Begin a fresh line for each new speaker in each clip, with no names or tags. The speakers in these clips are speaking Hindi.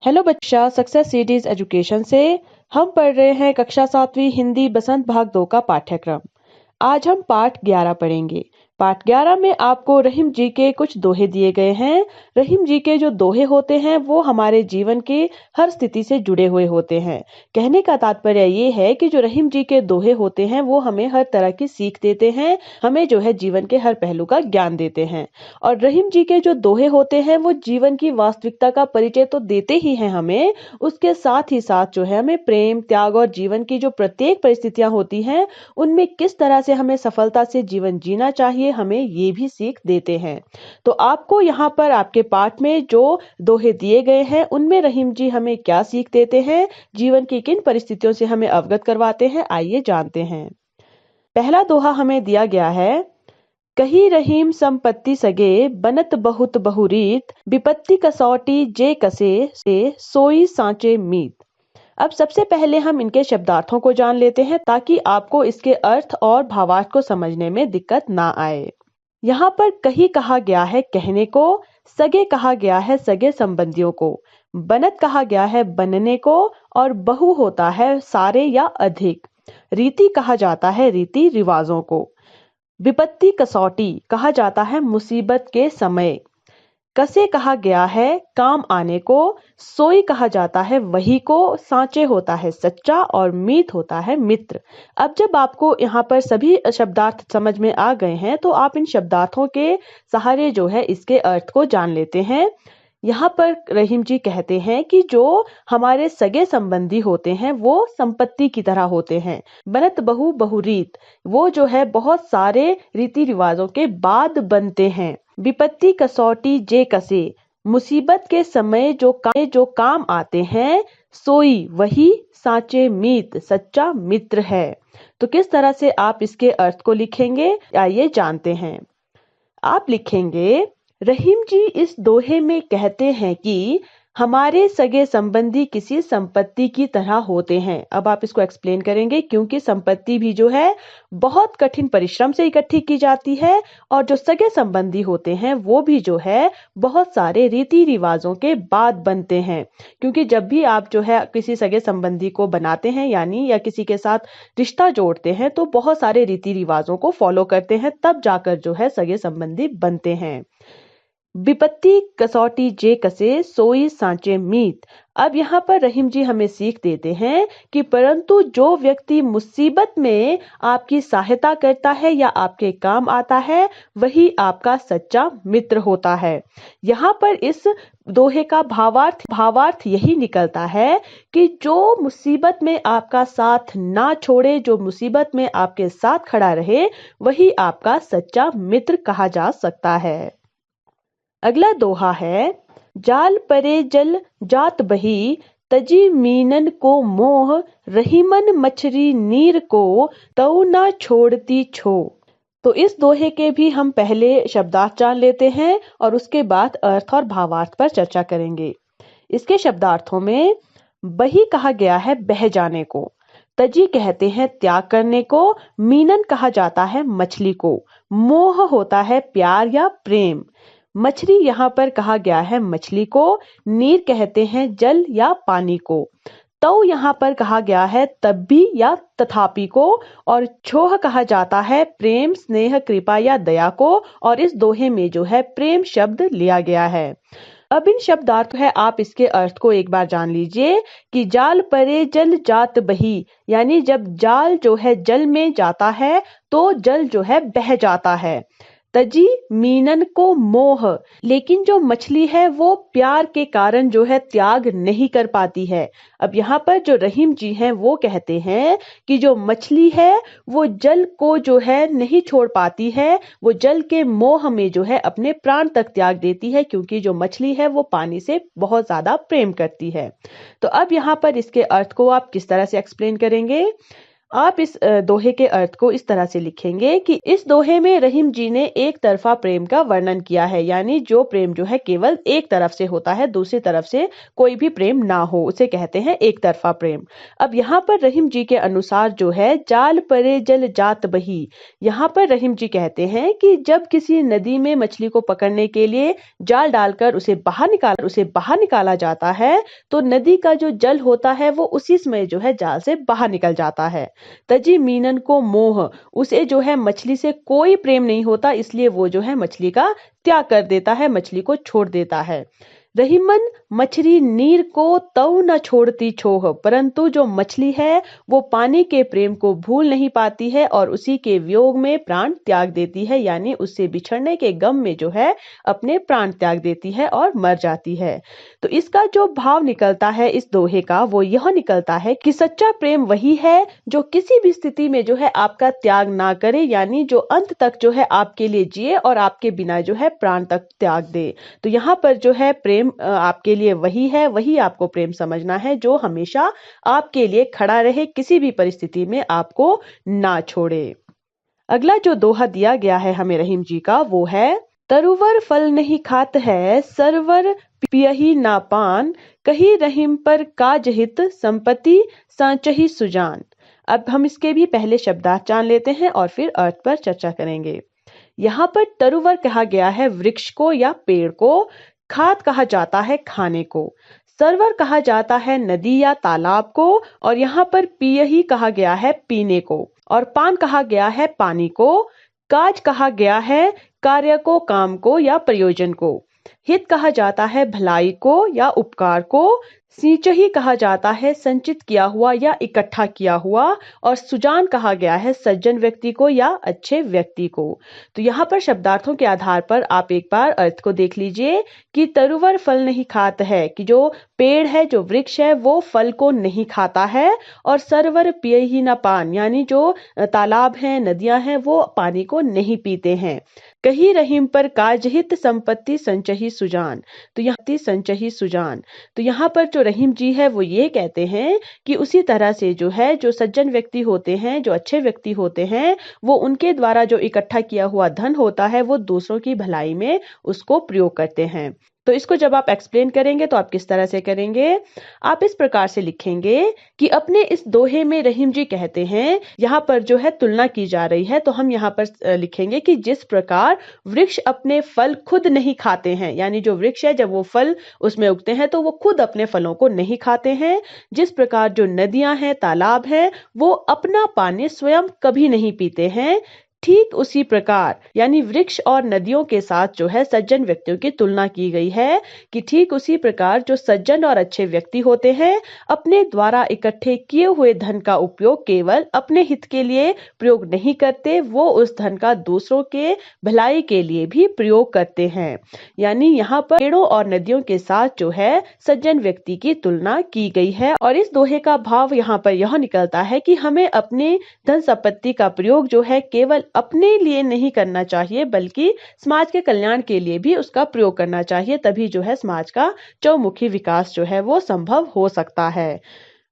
हेलो बच्चा, सक्सेस सीरीज एजुकेशन से हम पढ़ रहे हैं कक्षा 7वीं हिंदी बसंत भाग 2 का पाठ्यक्रम। आज हम पाठ 11 पढ़ेंगे। पाठ 11 में आपको रहीम जी के कुछ दोहे दिए गए हैं। रहीम जी के जो दोहे होते हैं वो हमारे जीवन के हर स्थिति से जुड़े हुए होते हैं। कहने का तात्पर्य ये है कि जो रहीम जी के दोहे होते हैं वो हमें हर तरह की सीख देते हैं, हमें जो है जीवन के हर पहलू का ज्ञान देते हैं। और रहीम जी के जो दोहे होते हैं वो जीवन की वास्तविकता का परिचय तो देते ही हैं हमें, उसके साथ ही साथ जो है हमें प्रेम, त्याग और जीवन की जो प्रत्येक परिस्थितियां होती हैं उनमें किस तरह से हमें सफलता से जीवन जीना चाहिए, हमें ये भी सीख देते हैं। तो आपको यहाँ पर आपके पाठ में जो दोहे दिए गए हैं उनमें रहीम जी हमें क्या सीख देते हैं, जीवन की किन परिस्थितियों से हमें अवगत करवाते हैं, आइए जानते हैं। पहला दोहा हमें दिया गया है, कही रहीम संपत्ति सगे बनत बहुत बहुरीत विपत्ति कसौटी जे कसे से सोई सांचे मीत। अब सबसे पहले हम इनके शब्दार्थों को जान लेते हैं ताकि आपको इसके अर्थ और भावार्थ को समझने में दिक्कत ना आए। यहाँ पर कही कहा गया है कहने को, सगे कहा गया है सगे संबंधियों को, बनत कहा गया है बनने को और बहु होता है सारे या अधिक, रीति कहा जाता है रीति रिवाजों को, विपत्ति कसौटी कहा जाता है मुसीबत के समय, कसे कहा गया है काम आने को, सोई कहा जाता है वही को, सांचे होता है सच्चा और मीत होता है मित्र। अब जब आपको यहाँ पर सभी शब्दार्थ समझ में आ गए हैं तो आप इन शब्दार्थों के सहारे जो है इसके अर्थ को जान लेते हैं। यहाँ पर रहीम जी कहते हैं कि जो हमारे सगे संबंधी होते हैं वो संपत्ति की तरह होते हैं। बनत बहु बहुरीत, वो जो है बहुत सारे रीति रिवाजों के बाद बनते हैं। विपत्ति कसौटी जे कसे, मुसीबत के समय जो काम आते हैं, सोई वही साचे मीत सच्चा मित्र है। तो किस तरह से आप इसके अर्थ को लिखेंगे, आइए जानते हैं। आप लिखेंगे, रहीम जी इस दोहे में कहते हैं कि हमारे सगे संबंधी किसी संपत्ति की तरह होते हैं। अब आप इसको एक्सप्लेन करेंगे क्योंकि संपत्ति भी जो है बहुत कठिन परिश्रम से इकट्ठी की जाती है और जो सगे संबंधी होते हैं वो भी जो है बहुत सारे रीति रिवाजों के बाद बनते हैं। क्योंकि जब भी आप जो है किसी सगे संबंधी को बनाते हैं यानी या किसी के साथ रिश्ता जोड़ते हैं तो बहुत सारे रीति रिवाजों को फॉलो करते हैं, तब जाकर जो है सगे संबंधी बनते हैं। विपत्ति कसौटी जे कसे सोई सांचे मीत। अब यहाँ पर रहीम जी हमें सीख देते हैं कि परंतु जो व्यक्ति मुसीबत में आपकी सहायता करता है या आपके काम आता है वही आपका सच्चा मित्र होता है। यहाँ पर इस दोहे का भावार्थ यही निकलता है कि जो मुसीबत में आपका साथ ना छोड़े, जो मुसीबत में आपके साथ खड़ा रहे, वही आपका सच्चा मित्र कहा जा सकता है। अगला दोहा है, जाल परे जल जात बही तजी मीनन को मोह रहीमन मछरी नीर को तऊ ना छोड़ती छो। तो इस दोहे के भी हम पहले शब्दार्थ जान लेते हैं और उसके बाद अर्थ और भावार्थ पर चर्चा करेंगे। इसके शब्दार्थों में बही कहा गया है बह जाने को, तजी कहते हैं त्याग करने को, मीनन कहा जाता है मछली को, मोह होता है प्यार या प्रेम, मछली यहाँ पर कहा गया है मछली को, नीर कहते हैं जल या पानी को, तो यहाँ पर कहा गया है तब भी या तथापि को, और छोह कहा जाता है प्रेम, स्नेह, कृपा या दया को, और इस दोहे में जो है प्रेम शब्द लिया गया है। अब इन शब्दार्थ है, आप इसके अर्थ को एक बार जान लीजिए कि जाल परे जल जात बही, यानी जब जाल जो है जल में जाता है तो जल जो है बह जाता है। तजी मीनन को मोह, लेकिन जो मछली है वो प्यार के कारण जो है त्याग नहीं कर पाती है। अब यहाँ पर जो रहीम जी हैं वो कहते हैं कि जो मछली है वो जल को जो है नहीं छोड़ पाती है, वो जल के मोह में जो है अपने प्राण तक त्याग देती है, क्योंकि जो मछली है वो पानी से बहुत ज्यादा प्रेम करती है। तो अब यहाँ पर इसके अर्थ को आप किस तरह से एक्सप्लेन करेंगे, आप इस दोहे के अर्थ को इस तरह से लिखेंगे कि इस दोहे में रहीम जी ने एक तरफा प्रेम का वर्णन किया है, यानी जो प्रेम जो है केवल एक तरफ से होता है, दूसरी तरफ से कोई भी प्रेम ना हो, उसे कहते हैं एक तरफा प्रेम। अब यहाँ पर रहीम जी के अनुसार जो है जाल परे जल जात बही, यहाँ पर रहीम जी कहते हैं कि जब किसी नदी में मछली को पकड़ने के लिए जाल डालकर उसे बाहर निकाला जाता है, तो नदी का जो जल होता है वो उसी समय जो है जाल से बाहर निकल जाता है। तजी मीनन को मोह, उसे जो है मछली से कोई प्रेम नहीं होता, इसलिए वो जो है मछली का त्याग कर देता है, मछली को छोड़ देता है। रहीमन मछली नीर को तऊ न छोड़ती छोह, परंतु जो मछली है वो पानी के प्रेम को भूल नहीं पाती है और उसी के वियोग में प्राण त्याग देती है, यानी उससे बिछड़ने के गम में जो है अपने प्राण त्याग देती है और मर जाती है। तो इसका जो भाव निकलता है इस दोहे का वो यह निकलता है कि सच्चा प्रेम वही है जो किसी भी स्थिति में जो है आपका त्याग ना करे, यानी जो अंत तक जो है आपके लिए जिए और आपके बिना जो है प्राण तक त्याग दे। तो यहाँ पर जो है प्रेम आपके लिए वही है, वही आपको प्रेम समझना है जो हमेशा आपके लिए खड़ा रहे, किसी भी परिस्थिति में आपको ना छोड़े। अगला जो दोहा दिया गया है हमें रहीम जी का वो है तरुवर फल नहीं खात है सरवर पियही ना पान, कही रहीम पर काज हित संपत्ति सांचही सुजान। अब हम इसके भी पहले शब्दार्थ जान लेते हैं और फिर अर्थ पर चर्चा करेंगे। यहाँ पर तरुवर कहा गया है वृक्ष को या पेड़ को, खाद कहा जाता है खाने को, सरवर कहा जाता है नदी या तालाब को, और यहाँ पर पियही कहा गया है पीने को, और पान कहा गया है पानी को, काज कहा गया है कार्य को, काम को या प्रयोजन को, हित कहा जाता है भलाई को या उपकार को, सिंचही कहा जाता है संचित किया हुआ या इकट्ठा किया हुआ, और सुजान कहा गया है सज्जन व्यक्ति को या अच्छे व्यक्ति को। तो यहाँ पर शब्दार्थों के आधार पर आप एक बार अर्थ को देख लीजिए कि तरुवर फल नहीं खात है, कि जो पेड़ है, जो वृक्ष है वो फल को नहीं खाता है, और सरवर पिए ही ना पान, यानी जो तालाब है, नदियां हैं, वो पानी को नहीं पीते हैं। कही रहीम पर काजहित संपत्ति संचही सुजान, तो यहाँ पर जो रहीम जी है वो ये कहते हैं कि उसी तरह से जो है जो सज्जन व्यक्ति होते हैं, जो अच्छे व्यक्ति होते हैं, वो उनके द्वारा जो इकट्ठा किया हुआ धन होता है वो दूसरों की भलाई में उसको प्रयोग करते हैं। तो इसको जब आप एक्सप्लेन करेंगे तो आप किस तरह से करेंगे? आप इस प्रकार से लिखेंगे कि अपने इस दोहे में रहीम जी कहते हैं, यहाँ पर जो है तुलना की जा रही है, तो हम यहाँ पर लिखेंगे कि जिस प्रकार वृक्ष अपने फल खुद नहीं खाते हैं, यानी जो वृक्ष है जब वो फल उसमें उगते हैं तो वो खुद अपने फलों को नहीं खाते हैं, जिस प्रकार जो नदियां हैं, तालाब हैं, वो अपना पानी स्वयं कभी नहीं पीते हैं, ठीक उसी प्रकार यानी वृक्ष और नदियों के साथ जो है सज्जन व्यक्तियों की तुलना की गई है कि ठीक उसी प्रकार जो सज्जन और अच्छे व्यक्ति होते हैं अपने द्वारा इकट्ठे किए हुए धन का उपयोग केवल अपने हित के लिए प्रयोग नहीं करते, वो उस धन का दूसरों के भलाई के लिए भी प्रयोग करते हैं। यानी यहाँ पर पेड़ों और नदियों के साथ जो है सज्जन व्यक्ति की तुलना की गई है, और इस दोहे का भाव यहाँ पर यह निकलता है कि हमें अपने धन संपत्ति का प्रयोग जो है केवल अपने लिए नहीं करना चाहिए बल्कि समाज के कल्याण के लिए भी उसका प्रयोग करना चाहिए, तभी जो है समाज का चौमुखी विकास जो है वो संभव हो सकता है।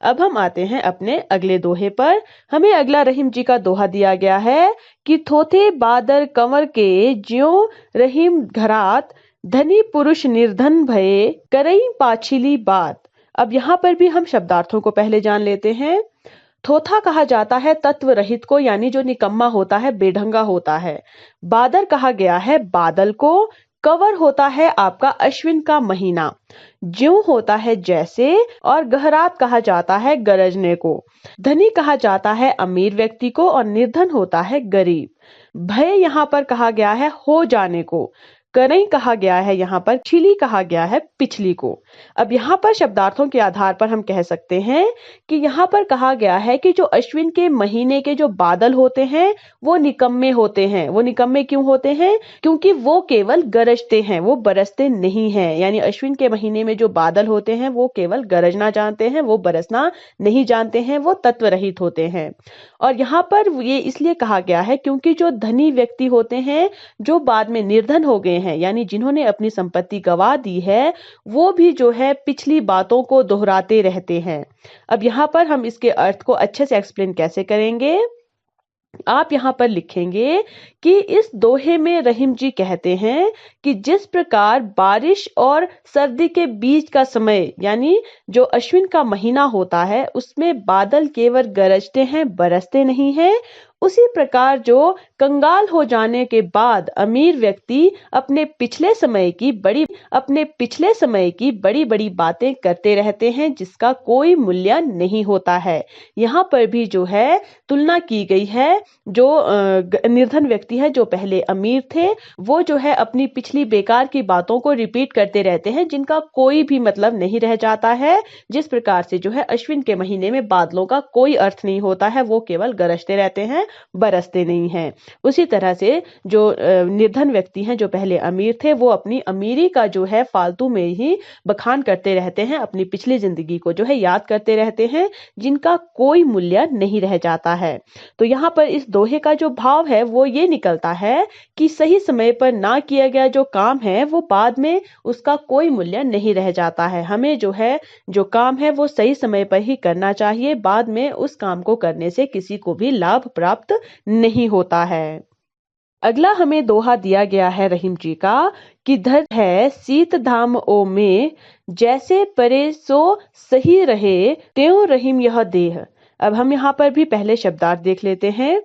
अब हम आते हैं अपने अगले दोहे पर। हमें अगला रहीम जी का दोहा दिया गया है कि थोथे बादर कंवर के ज्यों रहीम घरात, धनी पुरुष निर्धन भये करई पाछिली बात। अब यहाँ पर भी हम शब्दार्थों को पहले जान लेते हैं। थोथा कहा जाता है तत्व रहित को, यानी जो निकम्मा होता है, बेढंगा होता है। बादर कहा गया है बादल को। कवर होता है आपका अश्विन का महीना। ज्यों होता है जैसे, और गहरात कहा जाता है गरजने को। धनी कहा जाता है अमीर व्यक्ति को, और निर्धन होता है गरीब। भय यहाँ पर कहा गया है हो जाने को। करई कहा गया है यहाँ पर, छिली कहा गया है पिछली को। अब यहाँ पर शब्दार्थों के आधार पर हम कह सकते हैं कि यहाँ पर कहा गया है कि जो अश्विन के महीने के जो बादल होते हैं वो निकम्मे होते हैं। वो निकम्मे क्यों होते हैं? क्योंकि वो केवल गरजते हैं, वो बरसते नहीं हैं। यानी अश्विन के महीने में जो बादल होते हैं वो केवल गरजना जानते हैं, वो बरसना नहीं जानते हैं, वो तत्व रहित होते हैं। और यहाँ पर ये इसलिए कहा गया है क्योंकि जो धनी व्यक्ति होते हैं जो बाद में निर्धन हो गए हुए हैं, यानी जिन्होंने अपनी संपत्ति गंवा दी है, वो भी जो है पिछली बातों को दोहराते रहते हैं। अब यहाँ पर हम इसके अर्थ को अच्छे से एक्सप्लेन कैसे करेंगे। आप यहाँ पर लिखेंगे कि इस दोहे में रहीम जी कहते हैं कि जिस प्रकार बारिश और सर्दी के बीच का समय, यानी जो अश्विन का महीना होता है, उसमें बादल केवल गरजते हैं, बरसते नहीं हैं, उसी प्रकार जो कंगाल हो जाने के बाद अमीर व्यक्ति अपने पिछले समय की बड़ी बड़ी बातें करते रहते हैं, जिसका कोई मूल्य नहीं होता है। यहाँ पर भी जो है तुलना की गई है, जो निर्धन व्यक्ति है, जो पहले अमीर थे, वो जो है अपनी पिछली बेकार की बातों को रिपीट करते रहते हैं, जिनका कोई भी मतलब नहीं रह जाता है। जिस प्रकार से जो है अश्विन के महीने में बादलों का कोई अर्थ नहीं होता है, वो केवल गरजते रहते हैं, बरसते नहीं हैं। उसी तरह से जो निर्धन व्यक्ति हैं, जो पहले अमीर थे, वो अपनी अमीरी का जो है फालतू में ही बखान करते रहते हैं, अपनी पिछली जिंदगी को जो है याद करते रहते हैं, जिनका कोई मूल्य नहीं रह जाता है। तो यहाँ पर इस दोहे का जो भाव है वो ये निकलता है कि सही समय पर ना किया गया जो काम है, वो बाद में उसका कोई मूल्य नहीं रह जाता है। हमें जो है जो काम है वो सही समय पर ही करना चाहिए, बाद में उस काम को करने से किसी को भी लाभ प्राप्त नहीं होता है। अगला हमें दोहा दिया गया है रहीम जी का कि धर है सीत धाम ओ में, जैसे परे सो सही रहे, त्यों रहीम यह देह। अब हम यहाँ पर भी पहले शब्दार्थ देख लेते हैं।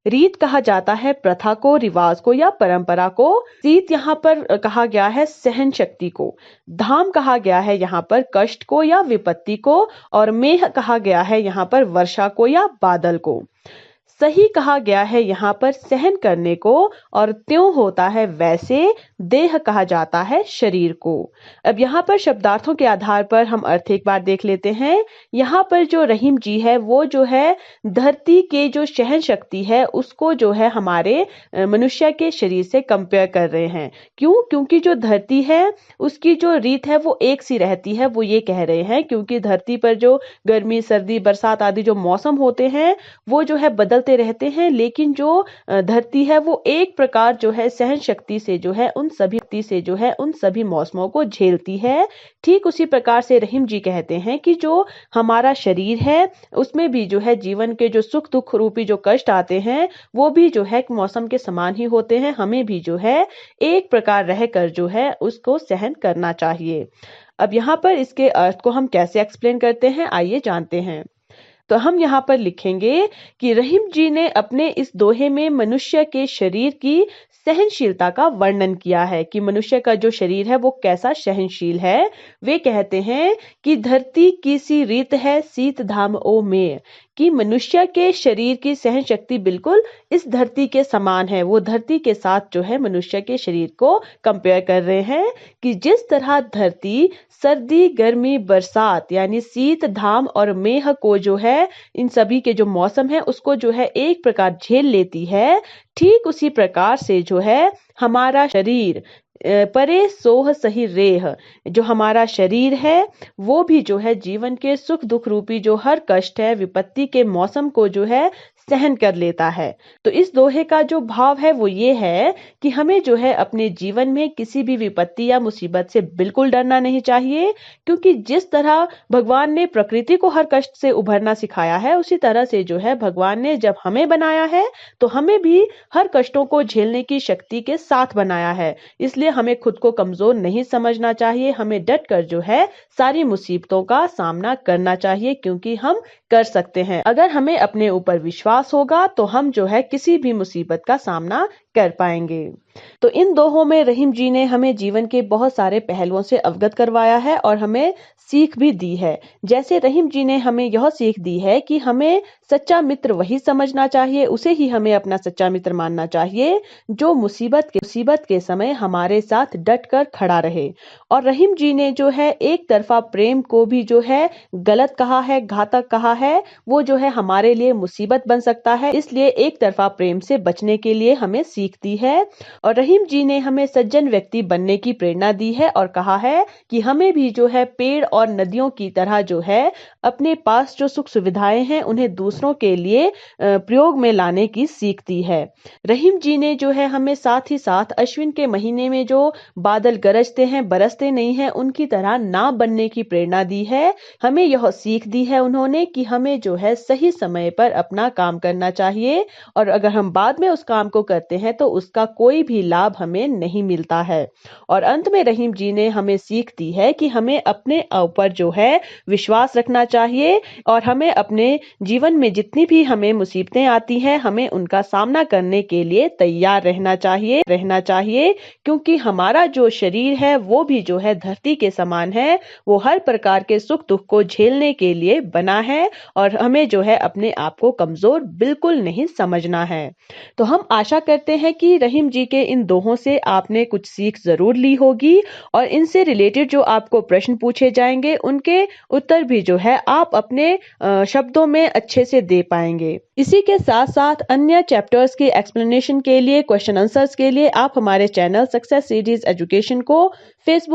रीत कहा जाता है प्रथा को, रिवाज को या परंपरा को। सीत यहाँ पर कहा गया है सहन शक्ति को। धाम कहा गया है यहाँ पर कष्ट को या विपत्ति को। और मेह कहा गया है यहाँ पर वर्षा को या बादल को। सही कहा गया है यहाँ पर सहन करने को। और त्यों होता है वैसे, देह कहा जाता है शरीर को। अब यहाँ पर शब्दार्थों के आधार पर हम अर्थ एक बार देख लेते हैं। यहाँ पर जो रहीम जी है वो जो है धरती के जो सहन शक्ति है उसको जो है हमारे मनुष्य के शरीर से कंपेयर कर रहे हैं। क्यों? क्योंकि जो धरती है उसकी जो रीत है वो एक सी रहती है, वो ये कह रहे हैं, क्योंकि धरती पर जो गर्मी, सर्दी, बरसात आदि जो मौसम होते हैं वो जो है बदलते रहते हैं, लेकिन जो धरती है वो एक प्रकार जो है सहन शक्ति से जो है उन सभी मौसमों को झेलती है। ठीक उसी प्रकार से रहीम जी कहते हैं कि जो हमारा शरीर है उसमें भी जो है जीवन के जो सुख दुख रूपी जो कष्ट आते हैं वो भी जो है मौसम के समान ही होते हैं। हमें भी जो है एक प्रकार रहकर जो है उसको सहन करना चाहिए। अब यहाँ पर इसके अर्थ को हम कैसे एक्सप्लेन करते हैं, आइए जानते हैं। तो हम यहाँ पर लिखेंगे कि रहीम जी ने अपने इस दोहे में मनुष्य के शरीर की सहनशीलता का वर्णन किया है कि मनुष्य का जो शरीर है वो कैसा सहनशील है। वे कहते हैं कि धरती की सी रीत है सीत धाम ओ में, कि मनुष्य के शरीर की सहन शक्ति बिल्कुल इस धरती के समान है। वो धरती के साथ जो है मनुष्य के शरीर को कंपेयर कर रहे हैं कि जिस तरह धरती सर्दी, गर्मी, बरसात यानी शीत, धाम और मेह को जो है इन सभी के जो मौसम है उसको जो है एक प्रकार झेल लेती है, ठीक उसी प्रकार से जो है हमारा शरीर परे सोह सही रेह, जो हमारा शरीर है वो भी जो है जीवन के सुख दुख रूपी जो हर कष्ट है, विपत्ति के मौसम को जो है सहन कर लेता है। तो इस दोहे का जो भाव है वो ये है कि हमें जो है अपने जीवन में किसी भी विपत्ति या मुसीबत से बिल्कुल डरना नहीं चाहिए, क्योंकि जिस तरह भगवान ने प्रकृति को हर कष्ट से उभरना सिखाया है, उसी तरह से जो है भगवान ने जब हमें बनाया है तो हमें भी हर कष्टों को झेलने की शक्ति के साथ बनाया है। इसलिए हमें खुद को कमजोर नहीं समझना चाहिए, हमें डट कर जो है सारी मुसीबतों का सामना करना चाहिए, क्योंकि हम कर सकते हैं। अगर हमें अपने ऊपर विश्वास होगा तो हम जो है किसी भी मुसीबत का सामना कर पाएंगे। तो इन दोहों में रहीम जी ने हमें जीवन के बहुत सारे पहलुओं से अवगत करवाया है और हमें सीख भी दी है। जैसे रहीम जी ने हमें यह सीख दी है कि हमें सच्चा मित्र वही समझना चाहिए, उसे ही हमें अपना सच्चा मित्र मानना चाहिए जो मुसीबत के समय हमारे साथ डट कर खड़ा रहे। और रहीम जी ने जो है एक तरफा प्रेम को भी जो है गलत कहा है, घातक कहा है, वो जो है हमारे लिए मुसीबत बन सकता है। इसलिए एक तरफा प्रेम से बचने के लिए हमें सीख दी है। और रहीम जी ने हमें सज्जन व्यक्ति बनने की प्रेरणा दी है और कहा है कि हमें भी जो है पेड़ और नदियों की तरह जो है अपने पास जो सुख सुविधाएं हैं उन्हें दूसरों के लिए प्रयोग में लाने की सीख दी है। रहीम जी ने जो है हमें साथ ही साथ अश्विन के महीने में जो बादल गरजते हैं बरसते नहीं हैं उनकी तरह ना बनने की प्रेरणा दी है। हमें यह सीख दी है उन्होंने कि हमें जो है सही समय पर अपना काम करना चाहिए और अगर हम बाद में उस काम को करते हैं तो उसका कोई भी लाभ हमें नहीं मिलता है। और अंत में रहीम जी ने हमें सीख दी है कि हमें अपने ऊपर जो है विश्वास रखना चाहिए और हमें अपने जीवन में जितनी भी हमें मुसीबतें आती हैं हमें उनका सामना करने के लिए तैयार रहना चाहिए क्योंकि हमारा जो शरीर है वो भी जो है धरती के समान है, वो हर प्रकार के सुख दुख को झेलने के लिए बना है और हमें जो है अपने आप को कमजोर बिल्कुल नहीं समझना है। तो हम आशा करते हैं कि रहीम जी के इन दोहों से आपने कुछ सीख जरूर ली होगी और इनसे रिलेटेड जो आपको प्रश्न पूछे जाएंगे उनके उत्तर भी जो है आप अपने शब्दों में अच्छे से दे पाएंगे। इसी के साथ साथ अन्य चैप्टर्स के एक्सप्लेनेशन के लिए, क्वेश्चन आंसर्स के लिए आप हमारे चैनल सक्सेस सीरीज एजुकेशन को फेसबुक